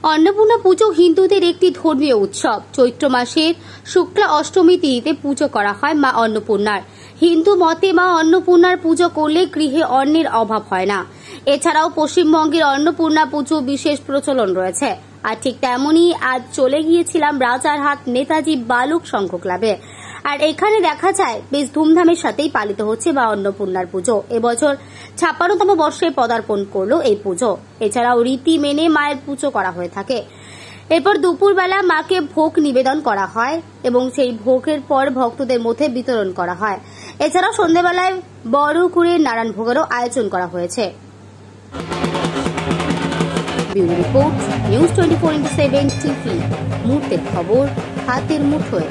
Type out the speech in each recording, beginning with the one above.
অন্নপূর্ণা পুজো হিন্দুদের একটি ধর্মীয় উৎসব। চৈত্র মাসের শুক্লা অষ্টমী তিথিতে পুজো করা হয় মা অন্নপূর্ণার। হিন্দু মতে মা অন্নপূর্ণার পুজো করলে গৃহে অন্নের অভাব হয় না। এছাড়াও পশ্চিমবঙ্গের অন্নপূর্ণা পুজো বিশেষ প্রচলন রয়েছে। আর ঠিক তেমনই আজ চলে গিয়েছিলাম রাজারহাট নেতাজি বালক সংঘ ক্লাবে। আর এখানে দেখা যায় বেশ ধুমধামের সাথেই পালিত হচ্ছে মা অন্নপূর্ণার পুজো। এবছর ৫৬তম বর্ষে পদার্পণ করলো এই পুজো। এছাড়াও রীতি মেনে মায়ের পুজো করা হয়ে থাকে। এরপর দুপুরবেলা মাকে ভোগ নিবেদন করা হয় এবং সেই ভোগের পর ভক্তদের মধ্যে বিতরণ করা হয়। এছাড়াও সন্ধ্যাবেলায় বড় করে নারায়ণ ভোগেরও আয়োজন করা হয়েছে। Bureau report, news 24/7 TV. মুহূর্তের খবর হাতের মুঠোয়।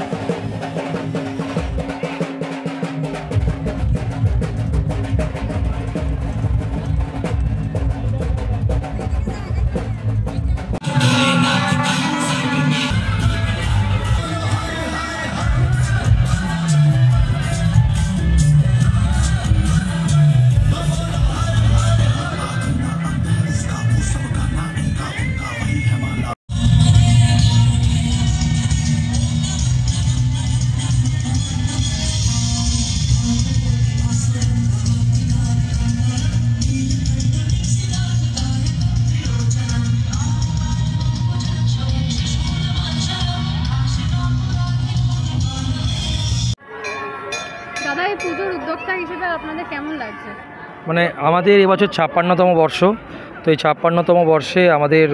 দাদা, এই পুজোর উদ্যোক্তা হিসেবে আপনাদের কেমন লাগছে? মানে আমাদের এবছর ৫৬তম বর্ষ। তো এই ৫৬তম বর্ষে আমাদের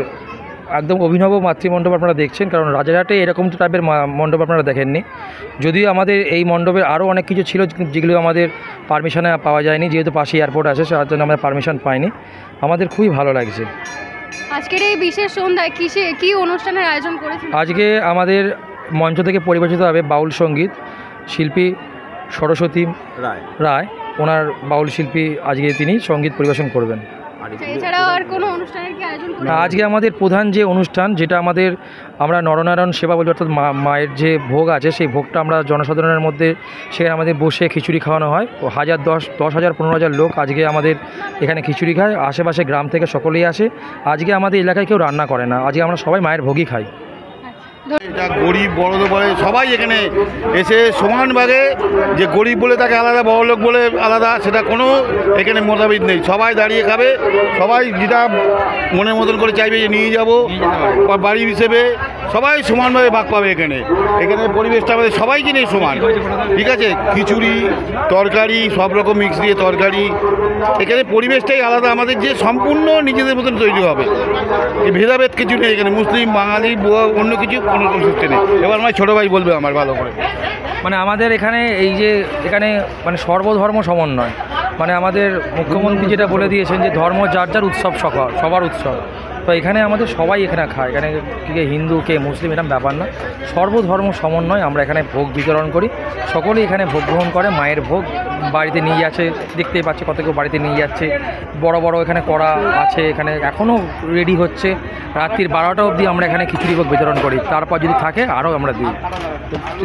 একদম অভিনব মাতৃমণ্ডপ আপনারা দেখছেন, কারণ রাজারহাটে এরকম টাইপের মণ্ডপ আপনারা দেখেননি। যদিও আমাদের এই মণ্ডপের আরও অনেক কিছু ছিল যেগুলো আমাদের পারমিশনে পাওয়া যায়নি, যেহেতু পাশে এয়ারপোর্ট আছে, তার জন্য আমরা পারমিশন পাইনি। আমাদের খুবই ভালো লাগছে। আজকের এই বিশেষ সন্ধ্যায় কী অনুষ্ঠানের আয়োজন করেছেন? আজকে আমাদের মঞ্চ থেকে পরিবেশিত হবে বাউল সঙ্গীত। শিল্পী সরস্বতী রায়, ওনার বাউল শিল্পী, আজকে তিনি সঙ্গীত পরিবেশন করবেন। এছাড়াও আর কোনো অনুষ্ঠানের কি আয়োজন করেছেন? আজকে আমাদের প্রধান যে অনুষ্ঠান, যেটা আমরা নরনারায়ণ সেবা বলি, অর্থাৎ মায়ের যে ভোগ আছে সেই ভোগটা আমরা জনসাধারণের মধ্যে সেখানে আমাদের বসে খিচুড়ি খাওয়ানো হয়। ১০,০০০, ১৫,০০০ লোক আজকে আমাদের এখানে খিচুড়ি খায়। আশেপাশে গ্রাম থেকে সকলেই আসে। আজকে আমাদের এলাকায় কেউ রান্না করে না, আজকে আমরা সবাই মায়ের ভোগই খাই। এটা গরিব বড় বলে সবাই এখানে এসে সমানভাবে, যে গরিব বলে তাকে আলাদা, বড়লোক বলে আলাদা, সেটা কোনো এখানে মতভেদ নেই। সবাই দাঁড়িয়ে খাবে, সবাই যেটা মনের মতন করে চাইবে যে নিয়ে যাব বাড়ি হিসেবে, সবাই সমানভাবে ভাগ পাবে। এখানে পরিবেশটা আমাদের সবাইকে নিয়ে সমান, ঠিক আছে? খিচুড়ি, তরকারি, সব রকম মিক্স দিয়ে তরকারি, এখানে পরিবেশটাই আলাদা আমাদের, যে সম্পূর্ণ নিজেদের মতন তৈরি হবে। এই ভেদাভেদ কিছু নেই এখানে, মুসলিম, বাঙালি, অন্য কিছু কোনো কনসেপ্ট নেই। এবার আমার ছোটো ভাই বলবে আমার ভালো করে। মানে আমাদের এখানে এখানে মানে সর্বধর্ম সমন্বয়। মানে আমাদের মুখ্যমন্ত্রী যেটা বলে দিয়েছেন যে ধর্ম যার যার উৎসব, সবার উৎসব। তো এখানে আমাদের সবাই এখানে খায়। এখানে কে হিন্দু কে মুসলিম এরকম ব্যাপার না, সর্বধর্ম সমন্বয়। আমরা এখানে ভোগ বিতরণ করি, সকলেই এখানে ভোগ গ্রহণ করে। মায়ের ভোগ বাড়িতে নিয়ে যাচ্ছে, দেখতেই পাচ্ছে কত কেউ বাড়িতে নিয়ে যাচ্ছে। বড় বড় এখানে কড়া আছে, এখানে এখনও রেডি হচ্ছে। রাত্রির ১২টা অবধি আমরা এখানে খিচুড়ি ভোগ বিতরণ করি, তারপর যদি থাকে আরও আমরা দিই।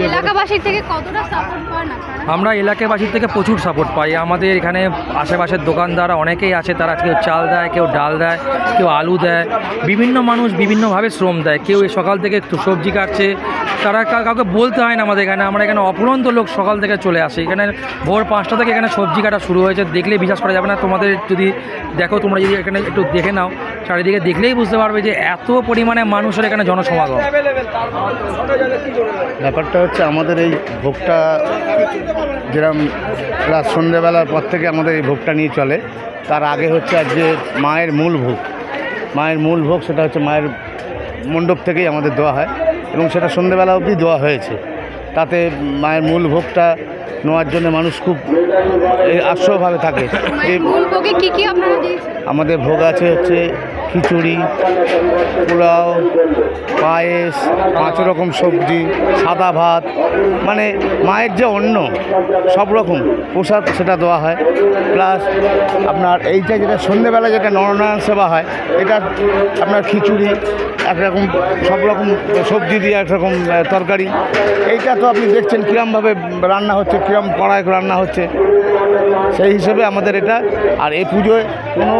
এলাকাবাসীর থেকে কতটা সাপোর্ট পান আপনারা? আমরা এলাকাবাসীর থেকে প্রচুর সাপোর্ট পাই। আমাদের এখানে আশেপাশের দোকানদার অনেকেই আছে, তারা কেউ চাল দেয়, কেউ ডাল দেয়, কেউ আলু দেয়। বিভিন্ন মানুষ বিভিন্নভাবে শ্রম দেয়। কেউ এই সকাল থেকে সবজি কাটছে, তারা কাউকে বলতে হয় না আমাদের এখানে। আমরা এখানে অপুরন্ত লোক সকাল থেকে চলে আসে। এখানে ভোর ৫টা থেকে এখানে সবজি কাটা শুরু হয়েছে। দেখলে বিশ্বাস করা যাবে না। তোমাদের যদি দেখো, তোমরা যদি এখানে একটু দেখে নাও, চারিদিকে দেখলেই বুঝতে পারবে যে এত পরিমাণে মানুষের এখানে জনসমাগম। ব্যাপারটা হচ্ছে আমাদের এই ভোগটা যেরকম রাত সন্ধ্যেবেলার পর থেকে আমাদের এই ভোগটা নিয়ে চলে। তার আগে হচ্ছে আজকে মায়ের মূল ভোগ, সেটা হচ্ছে মায়ের মণ্ডপ থেকেই আমাদের দেওয়া হয় এবং সেটা সন্ধ্যেবেলা অবধি দেওয়া হয়েছে। তাতে মায়ের মূল ভোগটা নেওয়ার জন্য মানুষ খুব আগ্রহভাবে থাকে। আমাদের ভোগ আছে হচ্ছে খিচুড়ি, পোলাও, পায়েস, 5 রকম সবজি, সাদা ভাত, মানে মায়ের যে অন্ন সব রকম প্রসাদ সেটা দেওয়া হয়। প্লাস আপনার এইটা যেটা সন্ধ্যেবেলা যেটা নরনারায়ণ সেবা হয়, এটা আপনার খিচুড়ি, একরকম সব রকম সবজি দিয়ে একরকম তরকারি। এইটা তো আপনি দেখছেন কীরমভাবে রান্না হচ্ছে, কীরকম কড়াই রান্না হচ্ছে। সেই হিসেবে আমাদের এটা। আর এই পুজোয় কোনো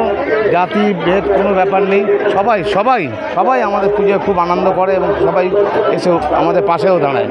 জাতি ভেদ কোনো ব্যাপার নেই, সবাই সবাই সবাই আমাদের পুজোয় খুব আনন্দ করে এবং সবাই এসে আমাদের পাশেও দাঁড়ায়।